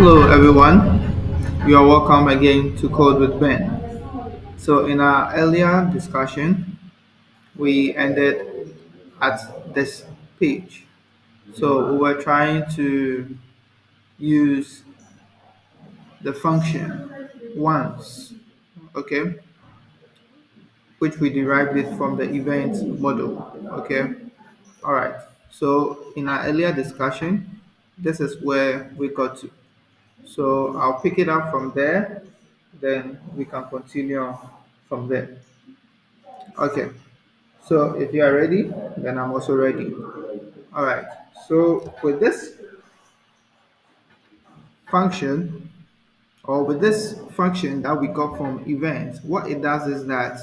Hello, everyone. You are welcome again to Code with Ben. So, in our earlier discussion, we ended at this page. So, we were trying to use the function once, okay, which we derived it from the event model, okay. All right. So, in our earlier discussion, this is where we got to. So, I'll pick it up from there, then we can continue from there. Okay, so if you are ready, then I'm also ready. All right, so with this function, or with this function that we got from event, what it does is that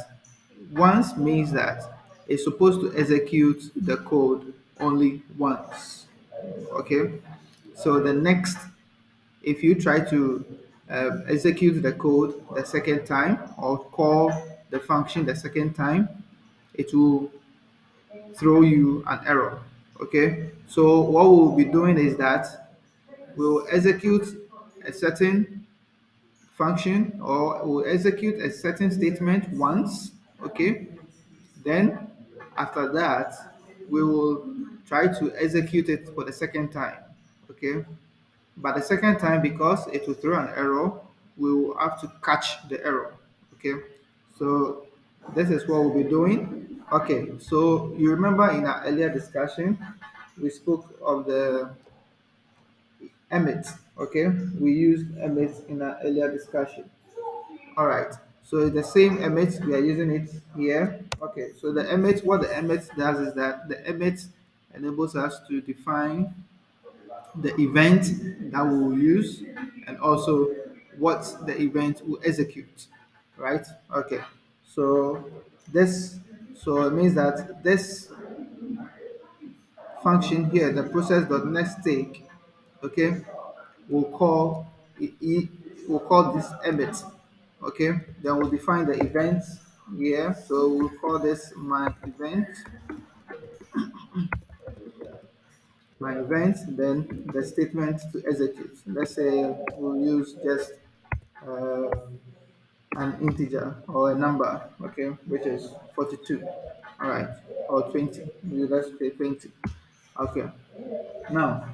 once means that it's supposed to execute the code only once. Okay, so the next, if you try to execute the code the second time or call the function the second time, it will throw you an error. Okay, so what we'll be doing is that we'll execute a certain function or we'll execute a certain statement once. Okay, then after that we will try to execute it for the second time. Okay, but the second time, because it will throw an error, we will have to catch the error. Okay, so this is what we'll be doing. Okay, so you remember in our earlier discussion, we spoke of the emit. Okay, we used emit in our earlier discussion. All right, so the same emit, we are using it here. Okay, so the emit, what the emit does is that the emit enables us to define the event that we will use and also what the event will execute, right? Okay, so this, so it means that this function here, the process.next take, okay, we'll call we'll call this emit. Okay, then we'll define the event here, so we'll call this my event, then the statement to execute. Let's say we'll use just uh, an integer or a number, okay, which is 42. All right, or 20. Let's say 20. Okay, now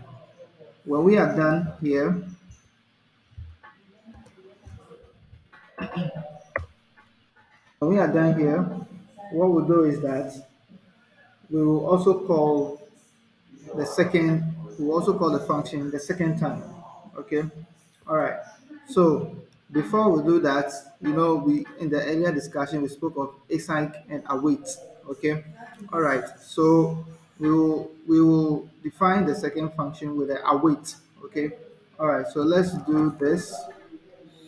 when we are done here, what we'll do is that we will also call the second, we will also call the function the second time. Okay, all right. So before we do that, we in the earlier discussion we spoke of async and await. Okay, all right. So we will define the second function with the await. Okay, all right. So let's do this.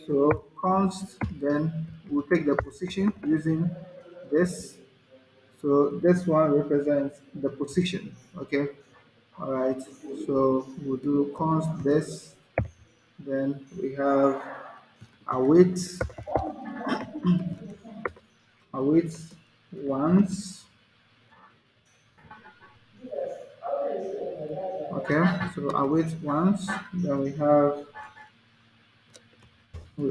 So const, then we'll take the position using this. So this one represents the position. Okay, all right. So we'll do const this. Then we have await await once. Okay, so await once. Then we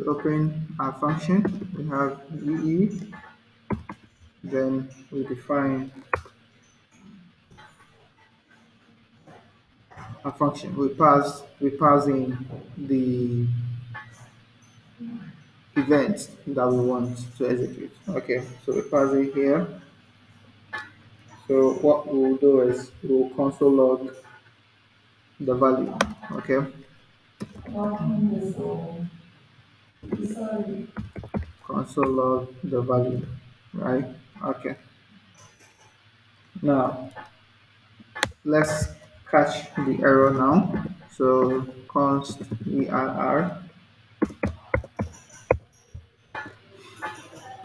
open our function. We have ee. Then we define a function. We pass in the event that we want to execute. Okay, so we pass it here. So what we'll do is we'll console log the value. Okay, console log the value. Right. Okay. Now let's catch the error now. So const err.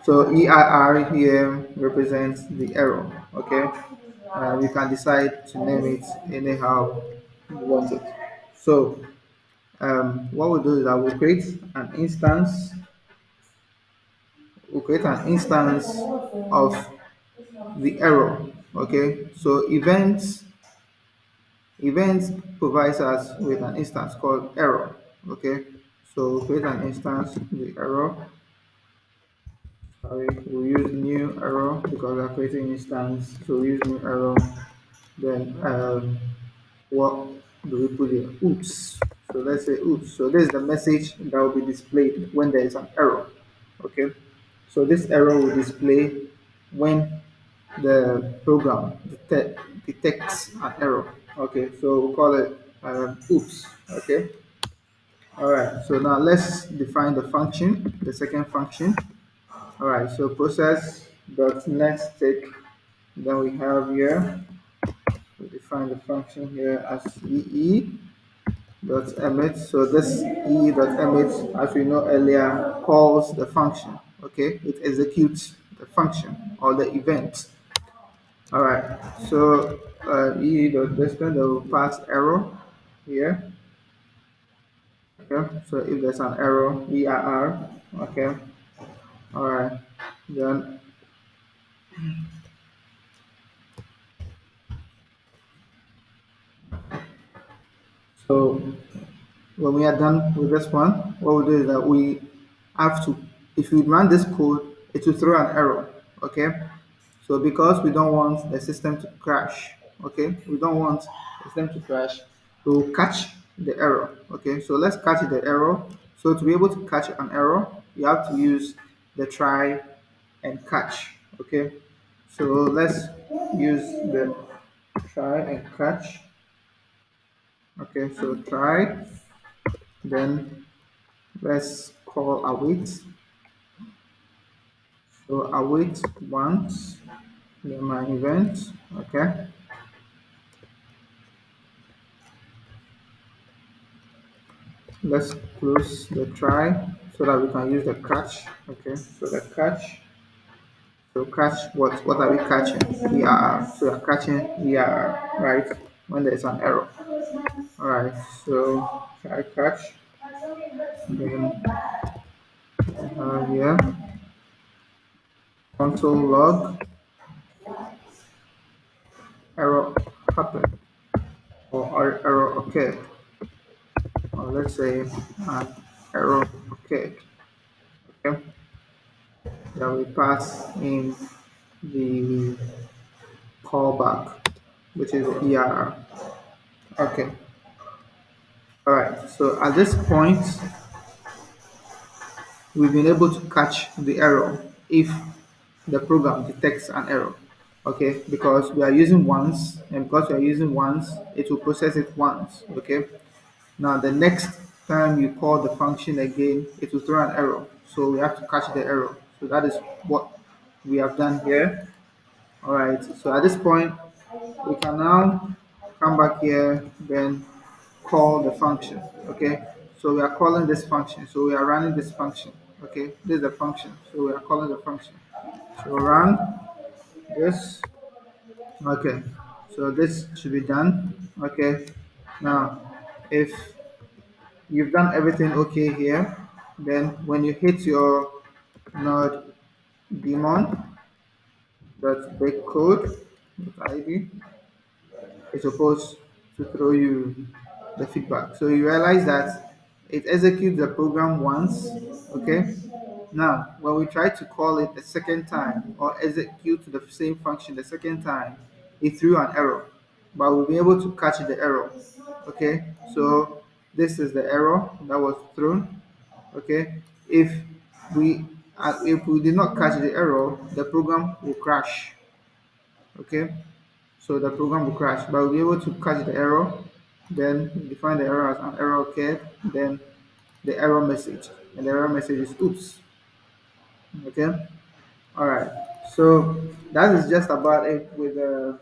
So EIR here represents the error. Okay, you can decide to name it anyhow you want it. So what we'll do is that we'll create an instance of the error. Okay, so events provides us with an instance called error. Okay, so create an instance, the error. Sorry, we'll use new error because we're creating instance. So we use new error. Then what do we put here? Oops. So let's say oops. So this is the message that will be displayed when there is an error. Okay. So this error will display when the program detects an error. Okay. So we'll call it oops. Okay. All right. So now let's define the function, the second function. All right. So process dot next tick. Then we have here, we define the function here as EE dot emit. So this E dot emit, as we know earlier, calls the function. Okay, it executes the function or the event. All right. So E dot display will pass error here. Okay. So if there's an error, error. Okay. All right. Then so when we are done with this one, what we'll do is that we have to, if we run this code, it will throw an error. Okay. So because we don't want the system to crash, okay, we don't want the system to crash, we'll catch the error. Okay, so let's catch the error. So to be able to catch an error, you have to use the try and catch. Okay, so let's use the try and catch. Okay, so try, then let's call await. So await once, then my event. Okay, let's close the try so that we can use the catch. Okay, so the catch. So catch what are we catching? ERR. So we're catching ERR, right? When there's an error. Alright, so try catch. Then here console log error happened or error occurred. Or let's say an error occurred. Okay. Then we pass in the callback, which is ERR. Okay. All right. So at this point, we've been able to catch the error if the program detects an error. Okay, because we are using once, and because we are using once, it will process it once. Okay. Now the next time you call the function again, it will throw an error. So we have to catch the error. So that is what we have done here. All right. So at this point, we can now come back here, then call the function. Okay, so we are calling this function, so we are running this function. Okay, this is the function, so we are calling the function. So run this. Okay, so this should be done. Okay, now if you've done everything okay here, then when you hit your node daemon dot breakcode id, it's supposed to throw you the feedback. So you realize that it executes the program once, okay? Now, when we try to call it a second time or execute the same function the second time, it threw an error, but we'll be able to catch the error, okay? So this is the error that was thrown, okay? If we did not catch the error, the program will crash, okay? So the program will crash, but we'll be able to catch the error, then define the error as an error occurred, then the error message, and the error message is oops. Okay, all right. So that is just about it with the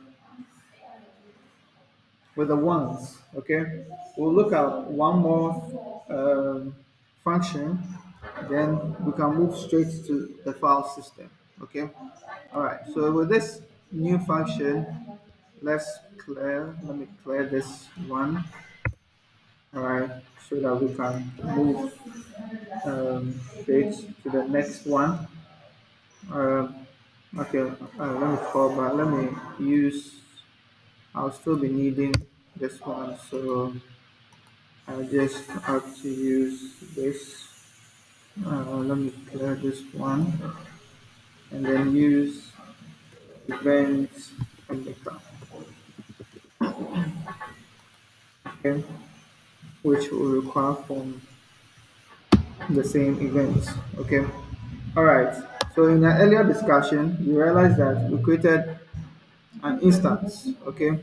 ones. Okay, we'll look at one more function, then we can move straight to the file system. Okay, all right. So with this new function, let me clear this one. All right, so that we can move straight to the next one. Um, okay, let me call back. Let me use. I'll still be needing this one. So I just have to use this. Let me clear this one and then use events emitter, okay, which will require from the same events. Okay. All right. So in an earlier discussion, we realized that we created an instance. Okay.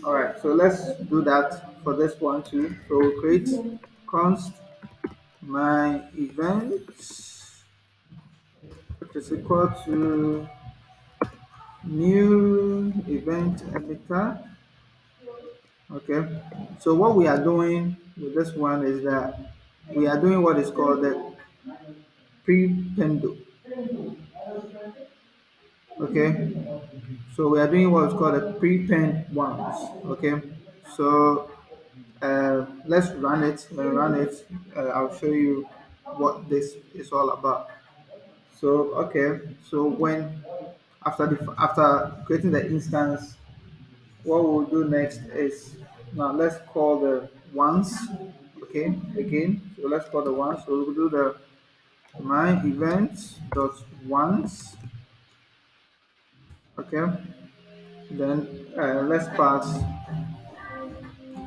All right. So let's do that for this one too. So we'll create const my events, which is equal to new event emitter. Okay. So what we are doing with this one is that we are doing what is called the prependo. Okay. So we are doing what's called a prepend ones. Okay. So let's run it. When we run it, I'll show you what this is all about. So okay. So when after creating the instance, what we'll do next is now let's call the ones. Okay. Again. So let's call the ones. So we'll do the my events dot ones. Okay. Then let's pass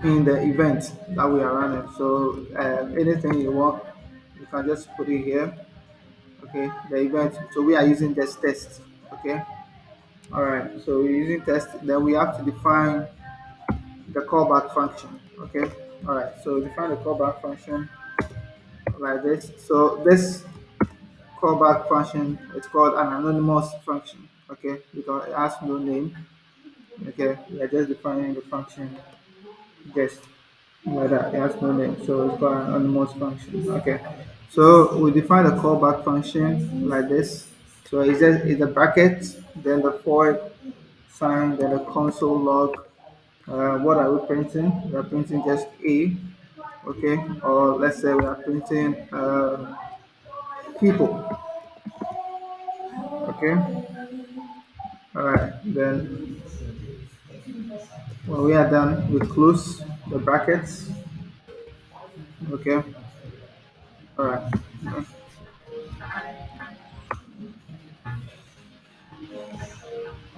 in the event that we are running. So anything you want, you can just put it here. Okay, the event. So we are using this test. Okay. All right. So we're using test. Then we have to define the callback function. Okay. All right. So define the callback function like this. So this callback function is called an anonymous function. Okay, because it has no name. Okay, we are just defining the function just like that. It has no name, so it's called an anonymous function. Okay, so we define the callback function like this. So it's a bracket, then the void sign, then the console log. What are we printing? We are printing just a, okay, or let's say we are printing people, okay. All right, then when we are done, we close the brackets, okay. All right.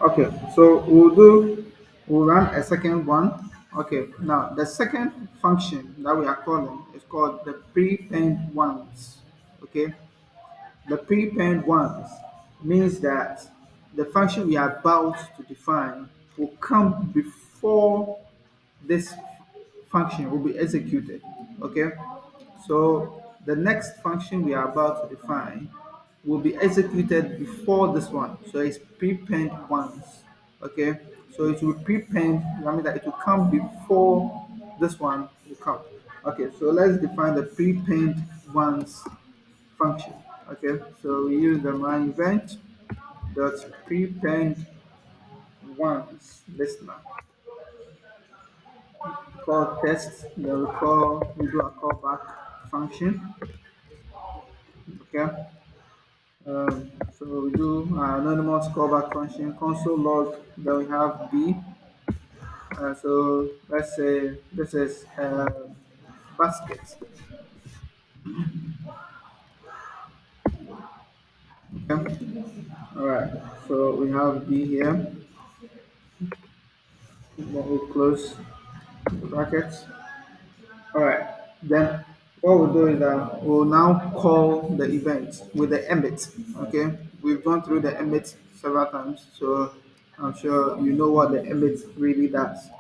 Okay, so we'll run a second one. Okay, now the second function that we are calling is called the prepend ones. Okay, the prepend ones means that the function we are about to define will come before this function will be executed. Okay, so the next function we are about to define will be executed before this one. So it's prepend once. Okay, so it will prepend, I mean that it will come before this one will come. Okay, so let's define the prepend once function. Okay, so we use the main event dot prepend once listener call test, then we do a callback function. Okay. So we do anonymous callback function, console log, then we have B. So let's say this is basket. Okay. All right. So we have B here. Then we close the brackets. All right. Then what we'll do is that we'll now call the event with the emit. Okay. We've gone through the emit several times, so I'm sure you know what the emit really does.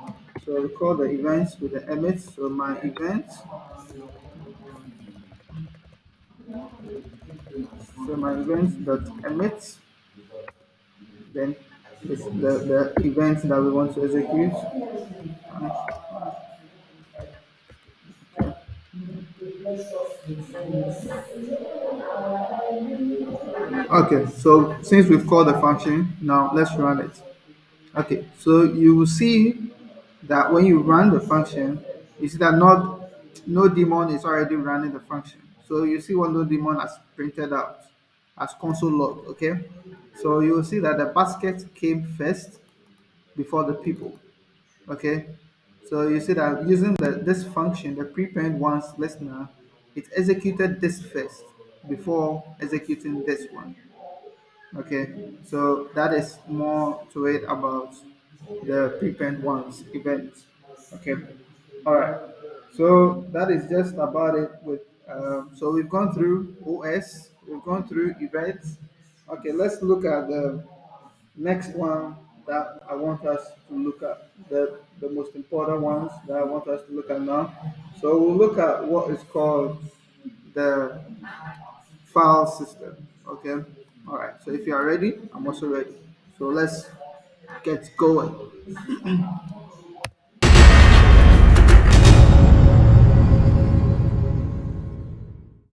So we call the events with the emit. So my event. So my event dot emit. Then it's the event that we want to execute. Okay. So since we've called the function, now let's run it. Okay, so you will see that when you run the function, you see that not no daemon is already running the function. So you see what no daemon has printed out as console log. Okay, so you will see that the basket came first before the people. Okay, So you see that using this function, the prepend once listener, it executed this first before executing this one. Okay, so that is more to it about the prepend once event. Okay, all right. So that is just about it. With so we've gone through OS, we've gone through events. Okay, let's look at the next one that I want us to look at. The most important ones that I want us to look at now. So we'll look at what is called the file system. Okay. All right. So if you are ready, I'm also ready. So let's get going.